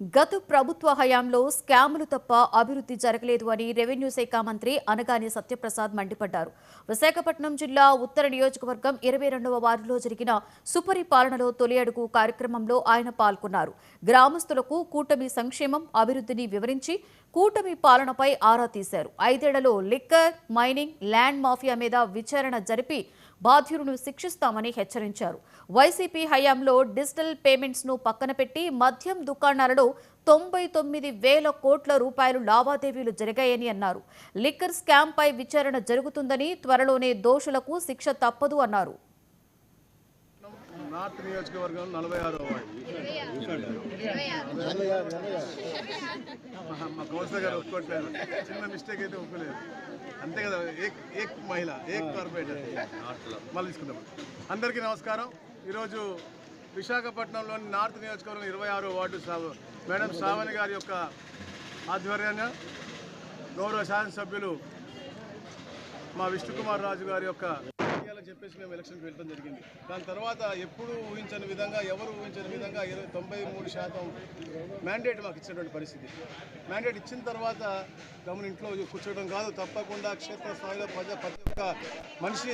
గత ప్రభుత్వ హయాంలో స్కాములు తప్ప అభివృద్ధి జరగలేదు అని రెవెన్యూ శాఖ మంత్రి అనగాని సత్యప్రసాద్ మండిపడ్డారు. విశాఖపట్నం జిల్లా ఉత్తర నియోజకవర్గం 22వ వార్డులో జరిగిన సుపరిపాలనలో తొలి అడుగు కార్యక్రమంలో ఆయన పాల్గొన్నారు. గ్రామస్తులకు కూటమి సంక్షేమం, అభివృద్ధిని వివరించి కూటమి పాలనపై ఆరా తీశారు. 5 ఏళ్లలో లిక్కర్, మైనింగ్, ల్యాండ్ మాఫియా మీద విచారణ జరిపి బాధ్యులను శిక్షిస్తామని హెచ్చరించారు. వైసీపీ హయాంలో డిజిటల్ పేమెంట్స్ ను పక్కన పెట్టి మద్యం దుకాణాలలో 99,000 కోట్ల రూపాయలు లావాదేవీలు జరిగాయని అన్నారు. లిక్కర్ స్కామ్ పై విచారణ జరుగుతుందని, త్వరలోనే దోషులకు శిక్ష తప్పదు అన్నారు. నార్త్ నియోజకవర్గం 46వ వార్డు మా కౌన్సిలర్ గారు ఒప్పుకోవట్లేదు. చిన్న మిస్టేక్ అయితే ఒప్పుకోలేదు, అంతే కదా. ఏక్ మహిళ, ఏక్ కార్పొరేటర్ మళ్ళీ తీసుకుందాం. అందరికీ నమస్కారం. ఈరోజు విశాఖపట్నంలోని నార్త్ నియోజకవర్గం 26వ వార్డు మేడం శ్రావణి గారి యొక్క ఆధ్వర్యాన గౌరవ శాసనసభ్యులు మా విష్ణుకుమార్ రాజు గారి యొక్క చెప్పేసి మేము ఎలక్షన్కి వెళ్ళడం జరిగింది. దాని తర్వాత ఎప్పుడు ఊహించని విధంగా, ఎవరు ఊహించని విధంగా 93% మ్యాండేట్ మాకు ఇచ్చినటువంటి పరిస్థితి. మ్యాండేట్ ఇచ్చిన తర్వాత గమని ఇంట్లో కూర్చోవడం కాదు, తప్పకుండా క్షేత్రస్థాయిలో ప్రతి ఒక్క మనిషి